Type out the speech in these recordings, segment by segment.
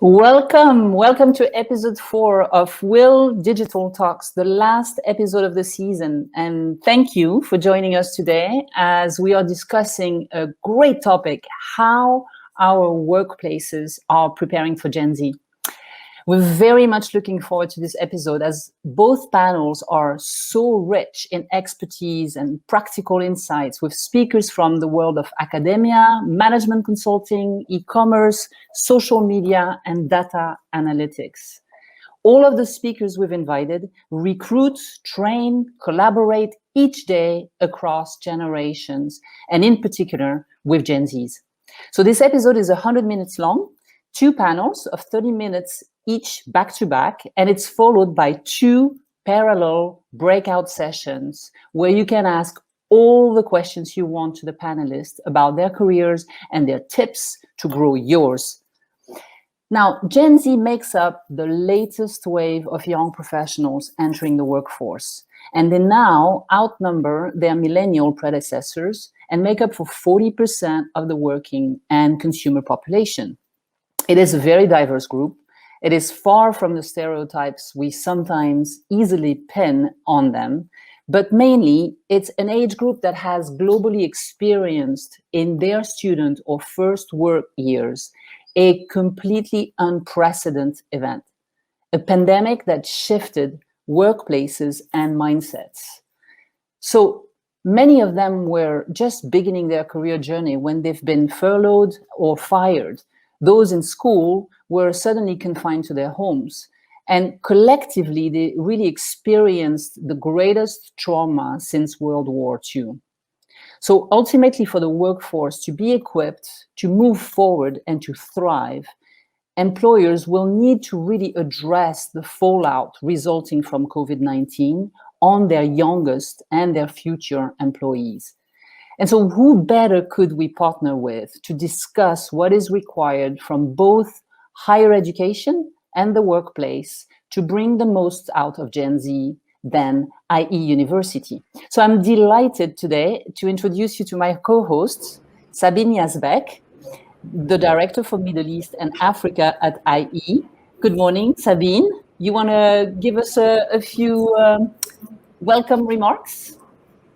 Welcome to episode 4 of Will Digital Talks, the last episode of the season. And thank you for joining us today as we are discussing a great topic, how our workplaces are preparing for Gen Z. We're very much looking forward to this episode as both panels are so rich in expertise and practical insights with speakers from the world of academia, management consulting, e-commerce, social media, and data analytics. All of the speakers we've invited recruit, train, collaborate each day across generations, and in particular with Gen Zs. So this episode is 100 minutes long, 2 panels of 30 minutes each back to back, and it's followed by 2 parallel breakout sessions where you can ask all the questions you want to the panelists about their careers and their tips to grow yours. Now, Gen Z makes up the latest wave of young professionals entering the workforce, and they now outnumber their millennial predecessors and make up for 40% of the working and consumer population. It is a very diverse group. It is far from the stereotypes we sometimes easily pin on them, but mainly it's an age group that has globally experienced in their student or first work years a completely unprecedented event, a pandemic that shifted workplaces and mindsets. So many of them were just beginning their career journey when they've been furloughed or fired. Those in school were suddenly confined to their homes. And collectively, they really experienced the greatest trauma since World War II. So ultimately, for the workforce to be equipped, to move forward and to thrive, employers will need to really address the fallout resulting from COVID-19 on their youngest and their future employees. And so who better could we partner with to discuss what is required from both higher education and the workplace to bring the most out of Gen Z than IE University? So I'm delighted today to introduce you to my co-hosts, Sabine Yazbek, the Director for Middle East and Africa at IE. Good morning, Sabine. You want to give us a few welcome remarks?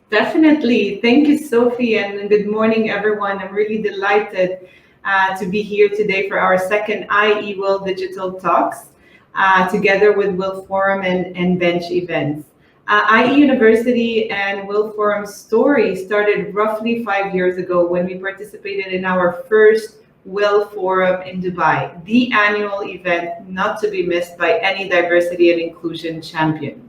Definitely. Thank you, Sophie, and good morning, everyone. I'm really delighted to be here today for our second IE Will Digital Talks, together with Will Forum and Bench events. IE University and Will Forum's story started roughly 5 years ago when we participated in our first Will Forum in Dubai, the annual event not to be missed by any diversity and inclusion champion.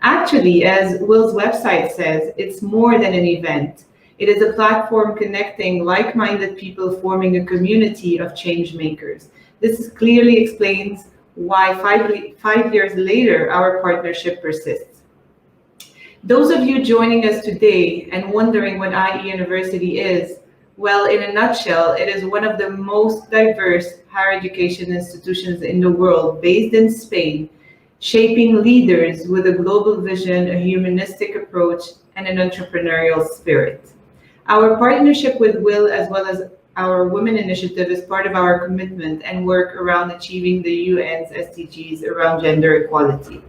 Actually, as Will's website says, it's more than an event. It is a platform connecting like-minded people forming a community of change makers. This clearly explains why five years later, our partnership persists. Those of you joining us today and wondering what IE University is, well, in a nutshell, it is one of the most diverse higher education institutions in the world, based in Spain, shaping leaders with a global vision, a humanistic approach, and an entrepreneurial spirit. Our partnership with Will, as well as our Women Initiative, is part of our commitment and work around achieving the UN's SDGs around gender equality.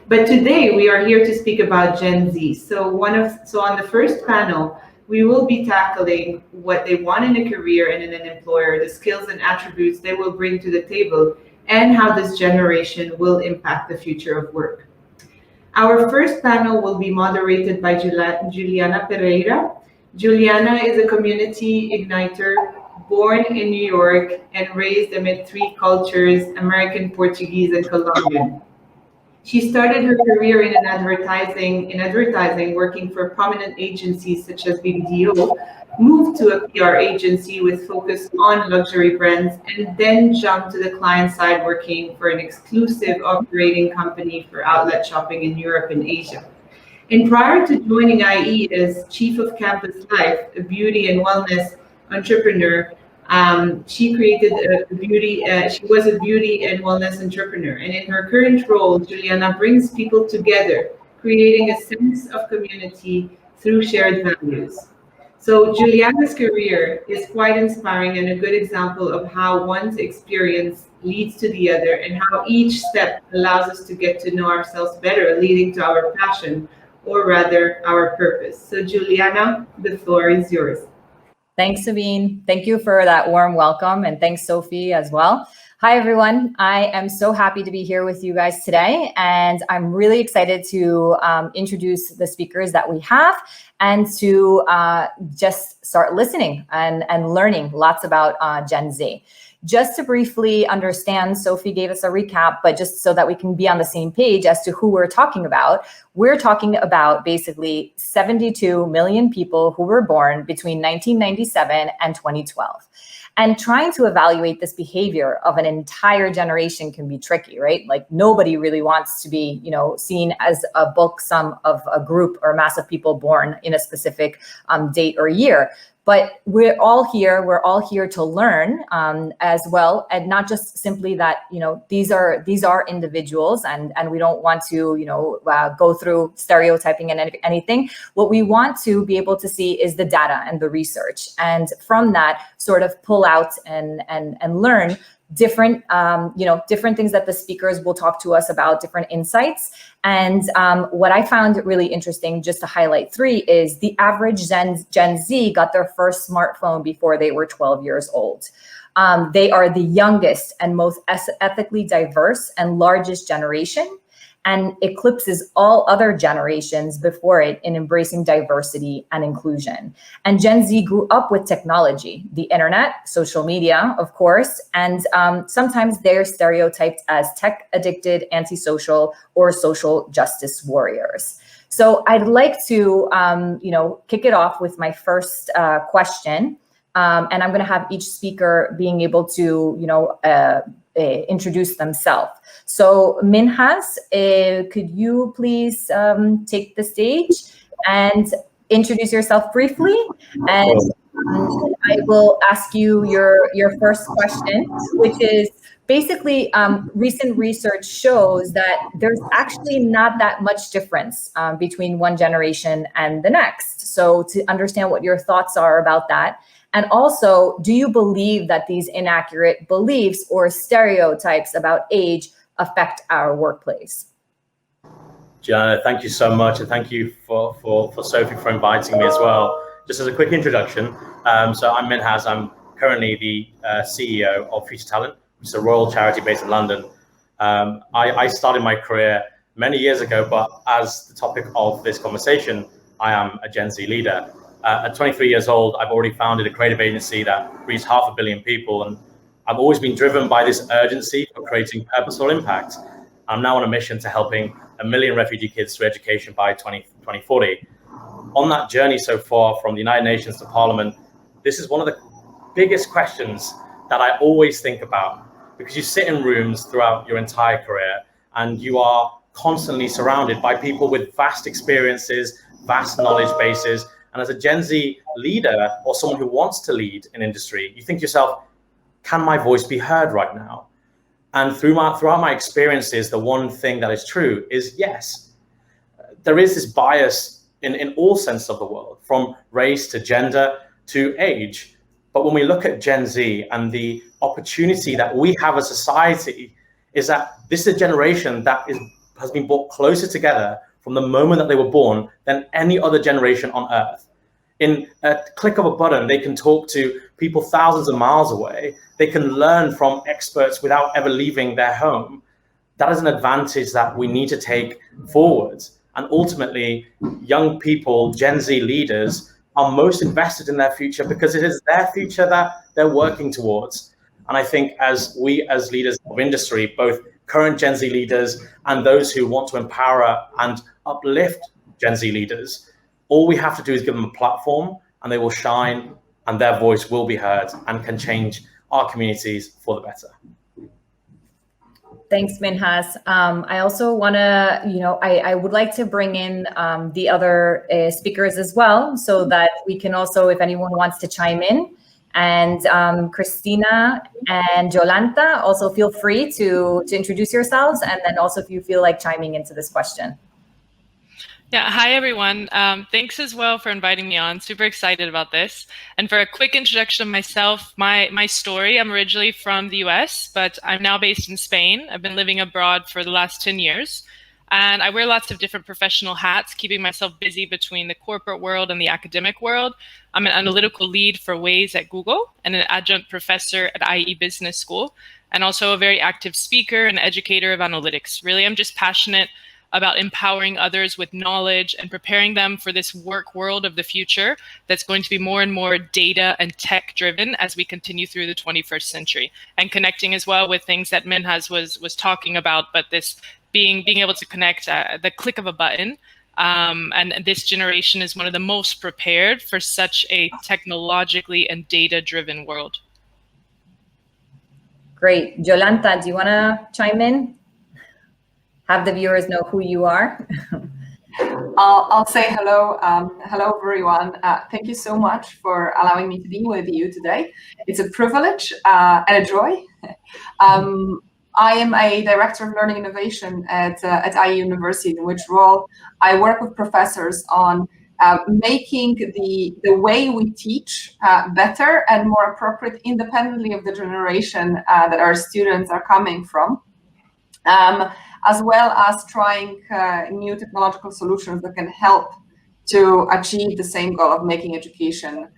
But today we are here to speak about Gen Z. So on the first panel, we will be tackling what they want in a career and in an employer, the skills and attributes they will bring to the table, and how this generation will impact the future of work. Our first panel will be moderated by Juliana Pereira. Juliana is a community igniter, born in New York and raised amid 3 cultures, American, Portuguese, and Colombian. She started her career in advertising, working for prominent agencies such as BBDO, moved to a PR agency with focus on luxury brands, and then jumped to the client side working for an exclusive operating company for outlet shopping in Europe and Asia. And prior to joining IE as Chief of Campus Life, a beauty and wellness entrepreneur, she was a beauty and wellness entrepreneur. And in her current role, Juliana brings people together, creating a sense of community through shared values. So Juliana's career is quite inspiring and a good example of how one's experience leads to the other and how each step allows us to get to know ourselves better, leading to our passion, or rather our purpose. So Juliana, the floor is yours. Thanks, Sabine. Thank you for that warm welcome, and thanks, Sophie, as well. Hi, everyone. I am so happy to be here with you guys today, and I'm really excited to introduce the speakers that we have and to just start listening and learning lots about Gen Z. Just to briefly understand, Sophie gave us a recap, but just so that we can be on the same page as to who we're talking about, we're talking about basically 72 million people who were born between 1997 and 2012. And trying to evaluate this behavior of an entire generation can be tricky, right? Like nobody really wants to be, seen as a bulk sum of a group or mass of people born in a specific date or year. But we're all here to learn as well, and not just simply that, these are individuals, and we don't want to, go through stereotyping and anything. What we want to be able to see is the data and the research, and from that sort of pull out and learn different, different things that the speakers will talk to us about, different insights. And what I found really interesting, just to highlight three, is the average Gen Z got their first smartphone before they were 12 years old. They are the youngest and most ethically diverse and largest generation, and eclipses all other generations before it in embracing diversity and inclusion. And Gen Z grew up with technology, the internet, social media, of course, and sometimes they're stereotyped as tech-addicted, antisocial, or social justice warriors. So I'd like to, kick it off with my first question, and I'm going to have each speaker being able to, introduce themselves. So Minhaz, could you please take the stage and introduce yourself briefly? And I will ask you your first question, which is basically recent research shows that there's actually not that much difference between one generation and the next. So to understand what your thoughts are about that. And also, do you believe that these inaccurate beliefs or stereotypes about age affect our workplace? Juliana, thank you so much, and thank you for Sophie for inviting me as well. Just as a quick introduction, so I'm Minhaz. I'm currently the CEO of Future Talent, which is a royal charity based in London. I started my career many years ago, but as the topic of this conversation, I am a Gen Z leader. At 23 years old, I've already founded a creative agency that reached 500 million people, and I've always been driven by this urgency for creating purposeful impact. I'm now on a mission to helping 1 million refugee kids through education by 2040. On that journey so far, from the United Nations to Parliament, this is one of the biggest questions that I always think about, because you sit in rooms throughout your entire career and you are constantly surrounded by people with vast experiences, vast knowledge bases. And as a Gen Z leader or someone who wants to lead an industry, you think to yourself, can my voice be heard right now? And throughout my experiences, the one thing that is true is yes, there is this bias in all senses of the world, from race to gender to age. But when we look at Gen Z and the opportunity that we have as a society, is that this is a generation that has been brought closer together from the moment that they were born than any other generation on earth. In a click of a button, they can talk to people thousands of miles away. They can learn from experts without ever leaving their home. That is an advantage that we need to take forward. And ultimately, young people, Gen Z leaders, are most invested in their future because it is their future that they're working towards. And I think as leaders of industry, both current Gen Z leaders and those who want to empower and uplift Gen Z leaders, all we have to do is give them a platform and they will shine and their voice will be heard and can change our communities for the better. Thanks, Minhaz. I also want to, I would like to bring in the other speakers as well, so that we can also, if anyone wants to chime in, and Christina and Jolanta, also feel free to introduce yourselves, and then also if you feel like chiming into this question. Yeah, hi everyone. Thanks as well for inviting me on. Super excited about this. And for a quick introduction of myself, my story, I'm originally from the US, but I'm now based in Spain. I've been living abroad for the last 10 years. And I wear lots of different professional hats, keeping myself busy between the corporate world and the academic world. I'm an analytical lead for Waze at Google and an adjunct professor at IE Business School, and also a very active speaker and educator of analytics. Really, I'm just passionate about empowering others with knowledge and preparing them for this work world of the future that's going to be more and more data and tech driven as we continue through the 21st century, and connecting as well with things that Minhaz was talking about, but this being able to connect the click of a button. And this generation is one of the most prepared for such a technologically and data driven world. Great. Jolanta, do you want to chime in? Have the viewers know who you are? I'll say hello. Hello, everyone. Thank you so much for allowing me to be with you today. It's a privilege and a joy. I am a director of learning innovation at IE University, in which role I work with professors on making the way we teach better and more appropriate, independently of the generation that our students are coming from. As well as trying new technological solutions that can help to achieve the same goal of making education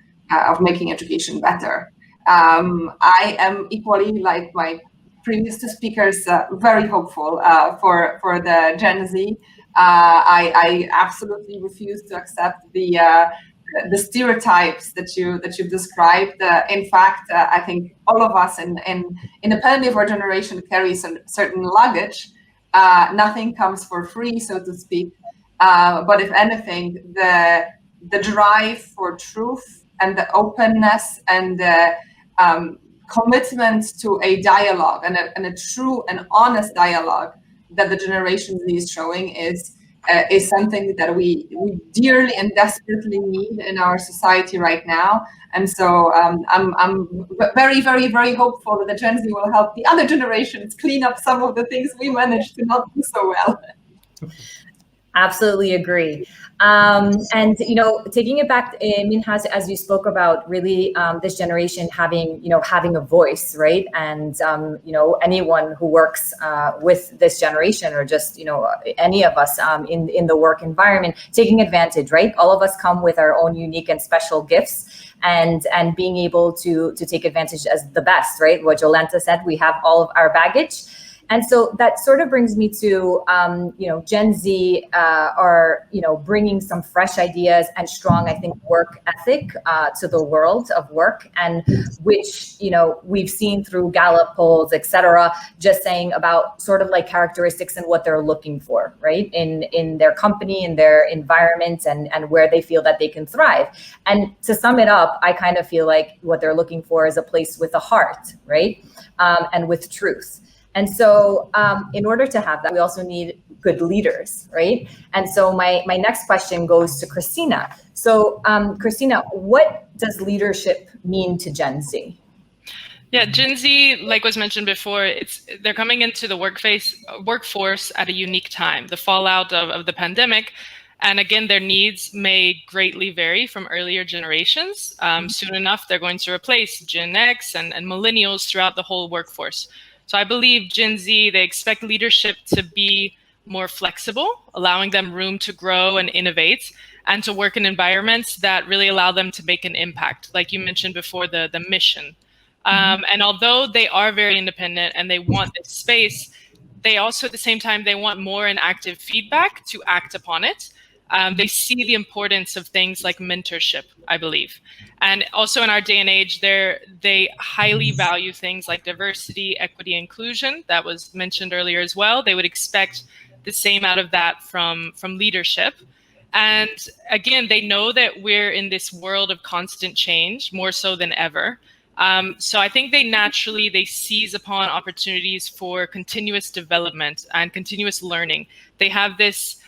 better. I am equally, like my previous two speakers, very hopeful for the Gen Z. I absolutely refuse to accept the stereotypes that you've described. In fact, I think all of us, independently of our generation, carry some certain luggage. Nothing comes for free, so to speak. But if anything, the drive for truth and the openness and the commitment to a dialogue and a true and honest dialogue that the Generation Z is showing is something that we dearly and desperately need in our society right now. And so I'm very, very, very hopeful that the Gen Z will help the other generations clean up some of the things we managed to not do so well. Absolutely agree. And, taking it back, Minhaz, as you spoke about really this generation having a voice, right? And, anyone who works with this generation or just, any of us in the work environment, taking advantage, right? All of us come with our own unique and special gifts and being able to take advantage as the best, right? What Jolanta said, we have all of our baggage. And so that sort of brings me to, Gen Z are, bringing some fresh ideas and strong, I think, work ethic to the world of work, and which, we've seen through Gallup polls, et cetera, just saying about sort of like characteristics and what they're looking for, right, in their company, in their environment, and where they feel that they can thrive. And to sum it up, I kind of feel like what they're looking for is a place with a heart, right, and with truth. And so in order to have that, we also need good leaders, right? And so my next question goes to Christina. So Christina, what does leadership mean to Gen Z? Yeah, Gen Z, like was mentioned before, they're coming into the workforce at a unique time, the fallout of the pandemic. And again, their needs may greatly vary from earlier generations. Soon enough, they're going to replace Gen X and millennials throughout the whole workforce. So I believe Gen Z, they expect leadership to be more flexible, allowing them room to grow and innovate, and to work in environments that really allow them to make an impact. Like you mentioned before, the mission. And although they are very independent and they want this space, they also at the same time, they want more and active feedback to act upon it. They see the importance of things like mentorship, I believe. And also in our day and age, they highly value things like diversity, equity, inclusion. That was mentioned earlier as well. They would expect the same out of that from leadership. And again, they know that we're in this world of constant change, more so than ever. So I think they seize upon opportunities for continuous development and continuous learning. They have this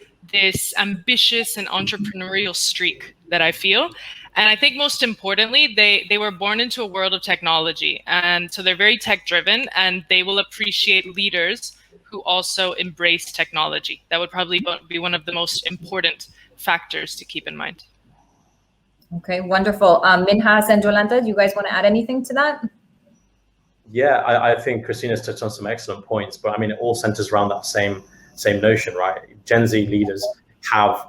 ambitious and entrepreneurial streak that I feel. And I think most importantly, they were born into a world of technology. And so they're very tech driven, and they will appreciate leaders who who also embrace technology. That would probably be one of the most important factors to keep in mind. Okay, wonderful. Minhaz and Jolanta, do you guys want to add anything to that? Yeah, I think Christina's touched on some excellent points, but I mean, it all centers around that same notion, right? Gen Z leaders have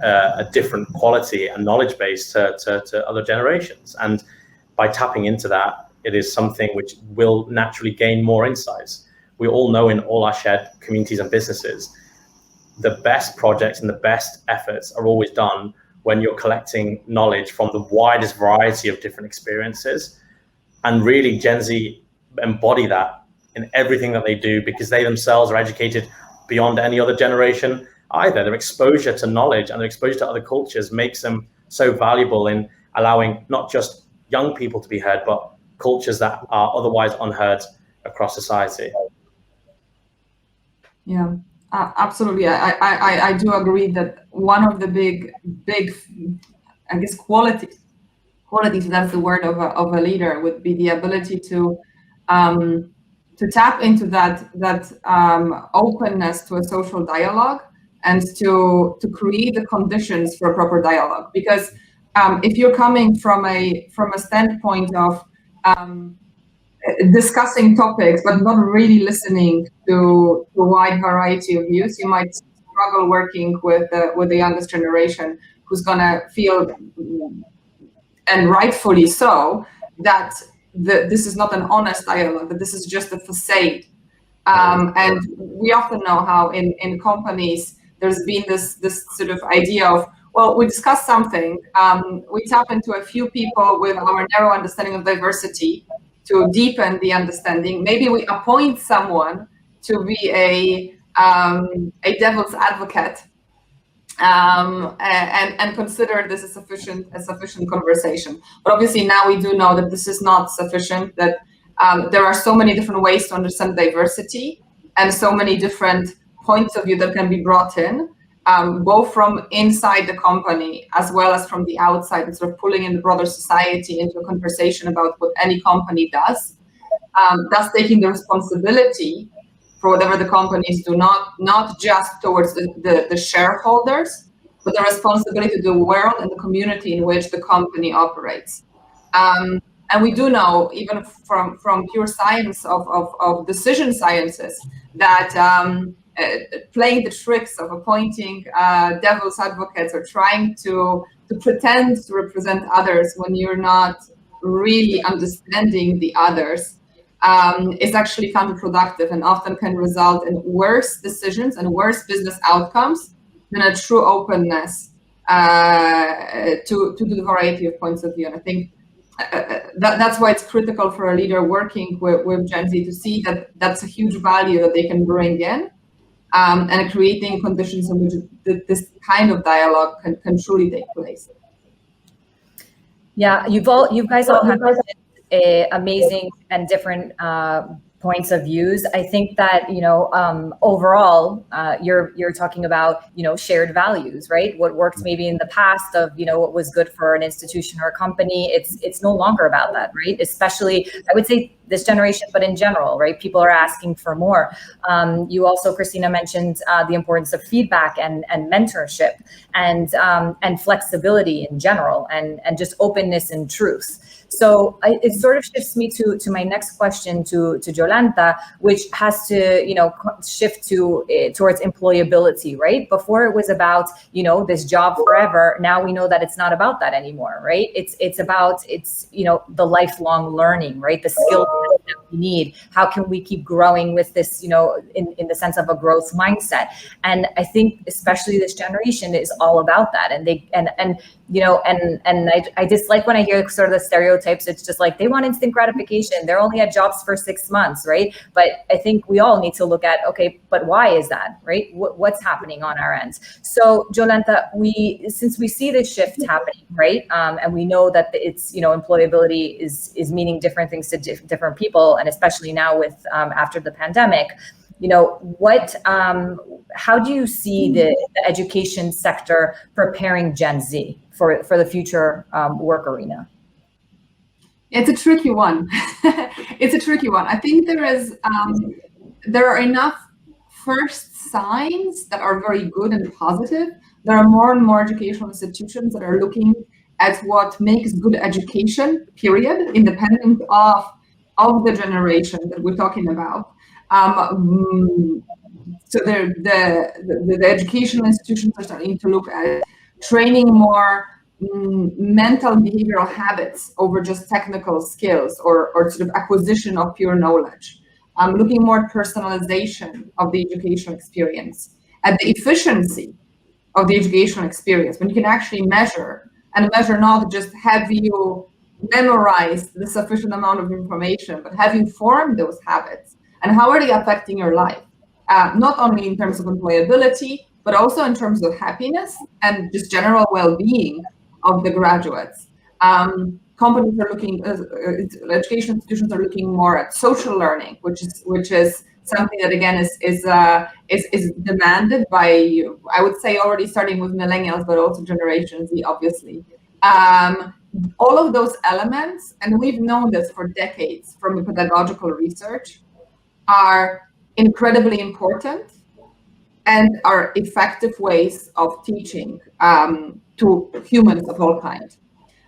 a different quality and knowledge base to other generations. And by tapping into that, it is something which will naturally gain more insights. We all know in all our shared communities and businesses, the best projects and the best efforts are always done when you're collecting knowledge from the widest variety of different experiences. And really, Gen Z embody that in everything that they do, because they themselves are educated beyond any other generation either. Their exposure to knowledge and their exposure to other cultures makes them so valuable in allowing not just young people to be heard, but cultures that are otherwise unheard across society. Yeah, absolutely. I do agree that one of the big, I guess, qualities, that's the word of a leader, would be the ability to tap into that openness to a social dialogue, and to create the conditions for a proper dialogue. Because if you're coming from a standpoint of discussing topics but not really listening to a wide variety of views, you might struggle working with the youngest generation, who's gonna feel, and rightfully so, that this is not an honest dialogue, that this is just a facade. And we often know how in companies there's been this sort of idea of, well, we discuss something, we tap into a few people with our narrow understanding of diversity to deepen the understanding. Maybe we appoint someone to be a devil's advocate, and consider this a sufficient conversation. But obviously now we do know that this is not sufficient, that there are so many different ways to understand diversity, and so many different points of view that can be brought in, both from inside the company as well as from the outside, and sort of pulling in the broader society into a conversation about what any company does, thus taking the responsibility for whatever the companies do, not just towards the shareholders, but the responsibility to the world and the community in which the company operates. And we do know, even from pure science of decision sciences, that playing the tricks of appointing devil's advocates, or trying to pretend to represent others when you're not really understanding the others, is actually counterproductive, and often can result in worse decisions and worse business outcomes than a true openness to the variety of points of view. And I think that's why it's critical for a leader working with Gen Z to see that that's a huge value that they can bring in, and creating conditions in which this kind of dialogue can truly take place. Yeah, you guys all have amazing and different points of views. I think that, overall, you're talking about, shared values, right? What worked maybe in the past of, what was good for an institution or a company, it's no longer about that, right? Especially, I would say this generation, but in general, right? People are asking for more. You also, Christina, mentioned the importance of feedback and mentorship, and flexibility in general, and just openness and truth. So it sort of shifts me to my next question to Jolanta, which has to, shift towards employability, right? Before it was about, this job forever. Now we know that it's not about that anymore, right? It's about the lifelong learning, right? The skills that we need. How can we keep growing with this, in the sense of a growth mindset? And I think especially this generation is all about that. And I dislike when I hear sort of the stereotypes. It's just like, they want instant gratification. They're only at jobs for 6 months, right? But I think we all need to look at, okay, but why is that, right? What's happening on our end? So Jolanta, since we see this shift happening, right? And we know that it's, employability is meaning different things to different people, and especially now with after the pandemic, how do you see the education sector preparing Gen Z for the future work arena? It's a tricky one. It's a tricky one. I think there are enough first signs that are very good and positive. There are more and more educational institutions that are looking at what makes good education, period, independent of the generation that we're talking about. So the educational institutions are starting to look at training more mental and behavioral habits over just technical skills or sort of acquisition of pure knowledge. Looking more at personalization of the educational experience, at the efficiency of the educational experience, when you can actually measure, and measure not just have you memorized the sufficient amount of information, but have you formed those habits, and how are they affecting your life? Not only in terms of employability, but also in terms of happiness and just general well-being of the graduates. Companies are looking, education institutions are looking more at social learning, which is something that again is demanded by, I would say, already starting with millennials, but also Generation Z, obviously. All of those elements, and we've known this for decades from the pedagogical research, are incredibly important and are effective ways of teaching to humans of all kinds.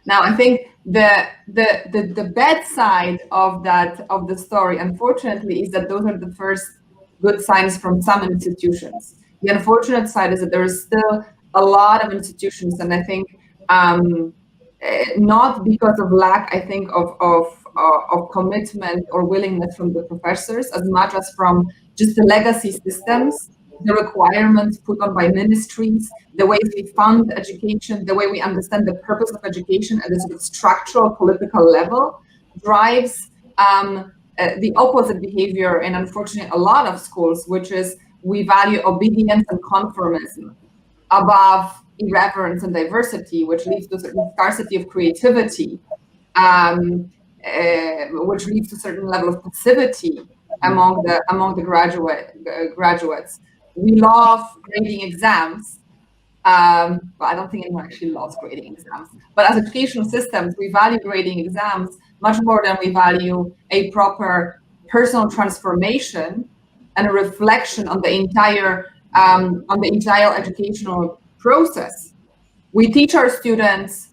Now, I think the bad side of the story, unfortunately, is that those are the first good signs from some institutions. The unfortunate side is that there is still a lot of institutions, and I think not because of lack, I think, of commitment or willingness from the professors, as much as from just the legacy systems, the requirements put on by ministries, the ways we fund education, the way we understand the purpose of education at a sort of structural political level, drives the opposite behavior in, unfortunately, a lot of schools, which is we value obedience and conformism above irreverence and diversity, which leads to a certain scarcity of creativity, which leads to a certain level of passivity among the graduates. We love grading exams. Well, I don't think anyone actually loves grading exams. But as educational systems, we value grading exams much more than we value a proper personal transformation and a reflection on the entire educational process. We teach our students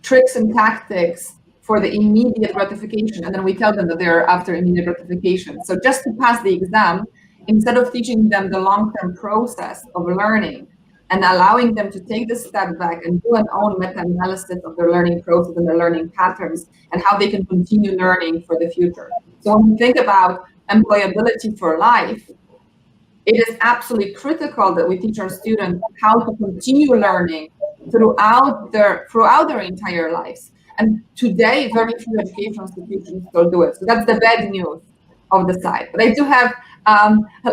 tricks and tactics for the immediate gratification, and then we tell them that they're after immediate gratification. So just to pass the exam, instead of teaching them the long-term process of learning and allowing them to take the step back and do an own meta-analysis of their learning process and their learning patterns and how they can continue learning for the future. So when we think about employability for life, it is absolutely critical that we teach our students how to continue learning throughout their entire lives. And today, very few educational institutions still do it. So that's the bad news of the side. But I do have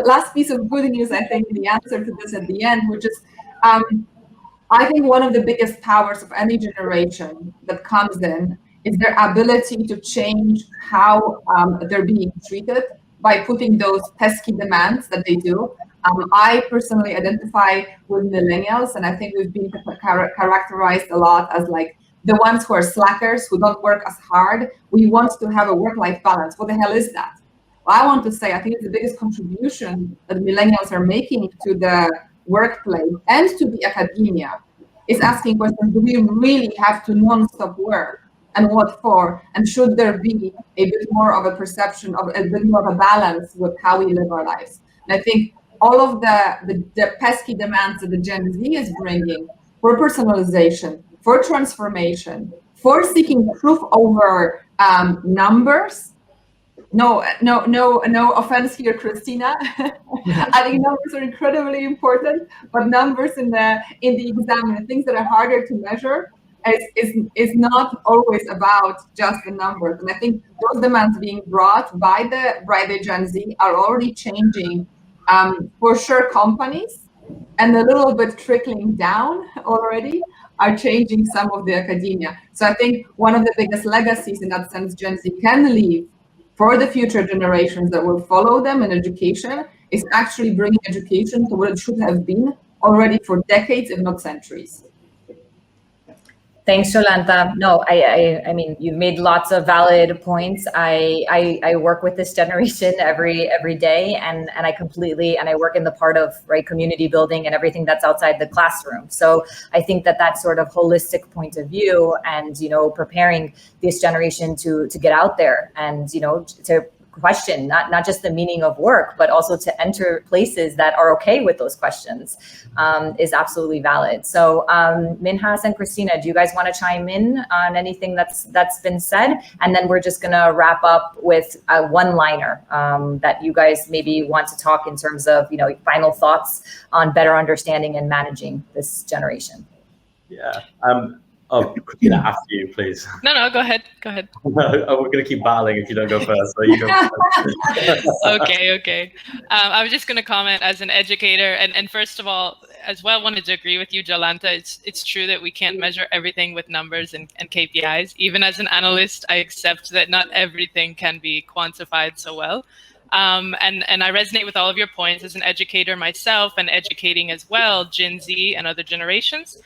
last piece of good news, I think, the answer to this at the end, which is I think one of the biggest powers of any generation that comes in is their ability to change how they're being treated by putting those pesky demands that they do. I personally identify with millennials, and I think we've been characterized a lot as like the ones who are slackers, who don't work as hard. We want to have a work-life balance. What the hell is that? Well, I want to say, I think it's the biggest contribution that millennials are making to the workplace and to the academia is asking questions, do we really have to non-stop work? And what for? And should there be a bit more of a perception of a bit more of a balance with how we live our lives? And I think all of the pesky demands that the Gen Z is bringing for personalization, for transformation, for seeking proof over numbers. No offense here, Christina. I think numbers are incredibly important, but numbers in the exam and things that are harder to measure is not always about just the numbers. And I think those demands being brought by the Gen Z are already changing, for sure, companies, and a little bit trickling down already are changing some of the academia. So I think one of the biggest legacies in that sense Gen Z can leave for the future generations that will follow them in education is actually bringing education to what it should have been already for decades, if not centuries. Thanks, Jolanta. No, I mean, you've made lots of valid points. I work with this generation every day, and I work in the part of community building and everything that's outside the classroom. So I think that sort of holistic point of view, and preparing this generation to get out there and to question not just the meaning of work, but also to enter places that are okay with those questions, is absolutely valid. So Minhaz and Christina, do you guys want to chime in on anything that's been said? And then we're just going to wrap up with a one-liner that you guys maybe want to talk in terms of final thoughts on better understanding and managing this generation. Yeah. Christina, after you, please. No, go ahead. We're going to keep battling if you don't go first. So you go first. Okay. I was just going to comment as an educator, and first of all, as well, wanted to agree with you, Jolanta. It's true that we can't measure everything with numbers and KPIs. Even as an analyst, I accept that not everything can be quantified so well. And I resonate with all of your points as an educator myself, and educating as well Gen Z and other generations.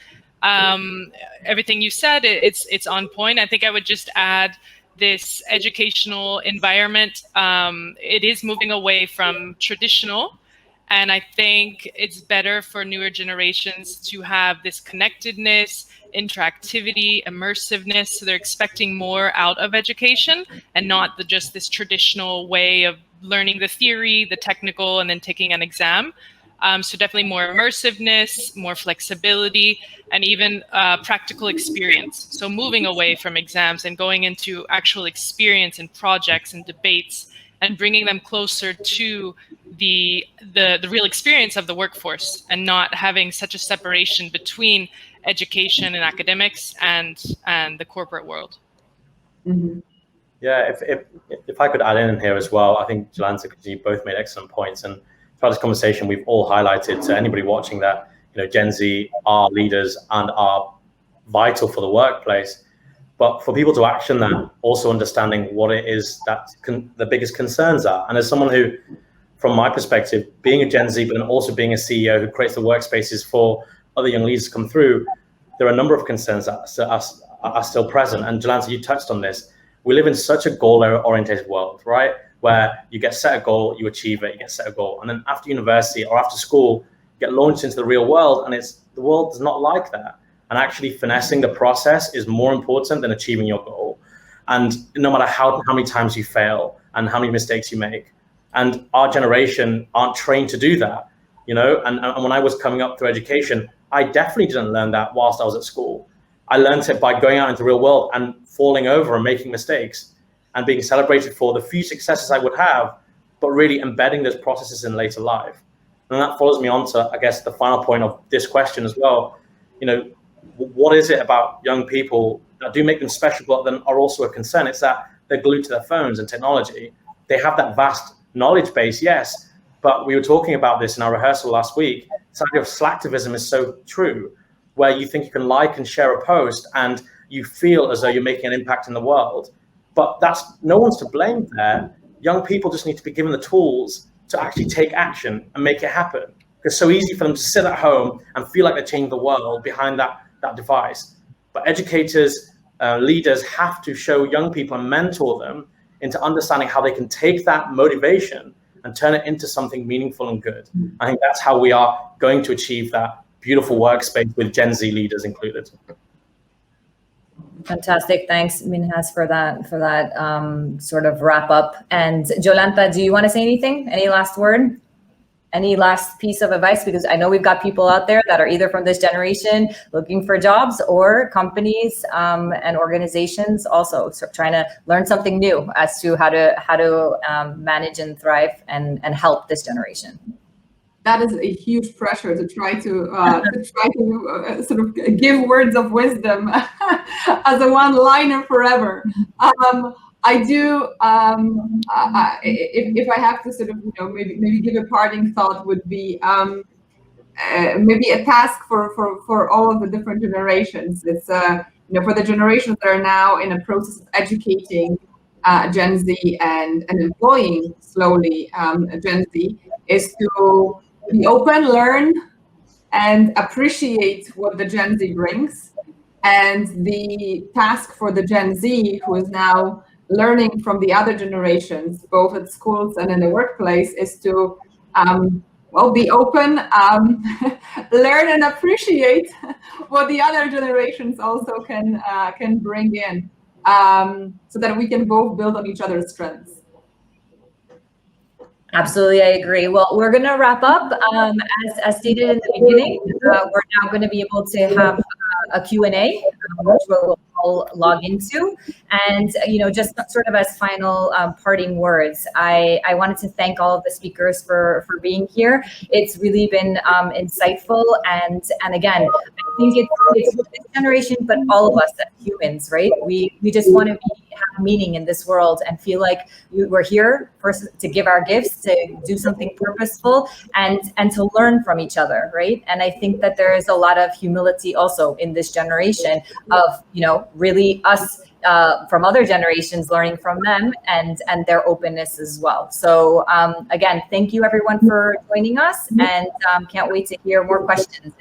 Everything you said, it's on point. I think I would just add this educational environment. It is moving away from traditional, and I think it's better for newer generations to have this connectedness, interactivity, immersiveness. So they're expecting more out of education, and not just this traditional way of learning the theory, the technical, and then taking an exam. So definitely more immersiveness, more flexibility, and even practical experience. So moving away from exams and going into actual experience and projects and debates, and bringing them closer to the real experience of the workforce, and not having such a separation between education and academics and the corporate world. Mm-hmm. Yeah, if I could add in here as well, I think Jolanta and Christina both made excellent points, and throughout this conversation, we've all highlighted to anybody watching that Gen Z are leaders and are vital for the workplace. But for people to action that, also understanding what it is that the biggest concerns are. And as someone who, from my perspective, being a Gen Z, but also being a CEO who creates the workspaces for other young leaders to come through, there are a number of concerns that are still present. And Jolanta, you touched on this. We live in such a goal-oriented world, right? Where you get set a goal, you achieve it, you get set a goal. And then after university or after school, you get launched into the real world, and the world is not like that. And actually finessing the process is more important than achieving your goal. And no matter how many times you fail and how many mistakes you make. And our generation aren't trained to do that, and when I was coming up through education, I definitely didn't learn that whilst I was at school. I learned it by going out into the real world and falling over and making mistakes, and being celebrated for the few successes I would have, but really embedding those processes in later life. And that follows me on to, I guess, the final point of this question as well. What is it about young people that do make them special, but then are also a concern? It's that they're glued to their phones and technology. They have that vast knowledge base, yes, but we were talking about this in our rehearsal last week. This idea of slacktivism is so true, where you think you can like and share a post and you feel as though you're making an impact in the world. But no one's to blame there. Young people just need to be given the tools to actually take action and make it happen. It's so easy for them to sit at home and feel like they're changing the world behind that device. But educators, leaders have to show young people and mentor them into understanding how they can take that motivation and turn it into something meaningful and good. I think that's how we are going to achieve that beautiful workspace with Gen Z leaders included. Fantastic. Thanks, Minhaz, for that sort of wrap up. And Jolanta, do you want to say anything? Any last word? Any last piece of advice? Because I know we've got people out there that are either from this generation looking for jobs, or companies and organizations also trying to learn something new as to how to manage and thrive and help this generation. That is a huge pressure to try to sort of give words of wisdom as a one-liner forever. I do. If I have to sort of maybe give a parting thought, would be maybe a task for all of the different generations. It's for the generations that are now in a process of educating Gen Z and employing slowly Gen Z, is to be open, learn, and appreciate what the Gen Z brings, And the task for the Gen Z, who is now learning from the other generations, both at schools and in the workplace, is to be open, learn and appreciate what the other generations also can bring in, so that we can both build on each other's strengths. Absolutely, I agree. Well, we're going to wrap up. As stated in the beginning, we're now going to be able to have a Q&A, which we'll all log into. And, just sort of as final parting words, I wanted to thank all of the speakers for being here. It's really been insightful. And again, I think it's this generation, but all of us as humans, right? We just want to have meaning in this world and feel like we're here first to give our gifts, to do something purposeful, and to learn from each other, right? And I think that there is a lot of humility also in this generation of, really us from other generations learning from them and their openness as well. So again, thank you everyone for joining us, and can't wait to hear more questions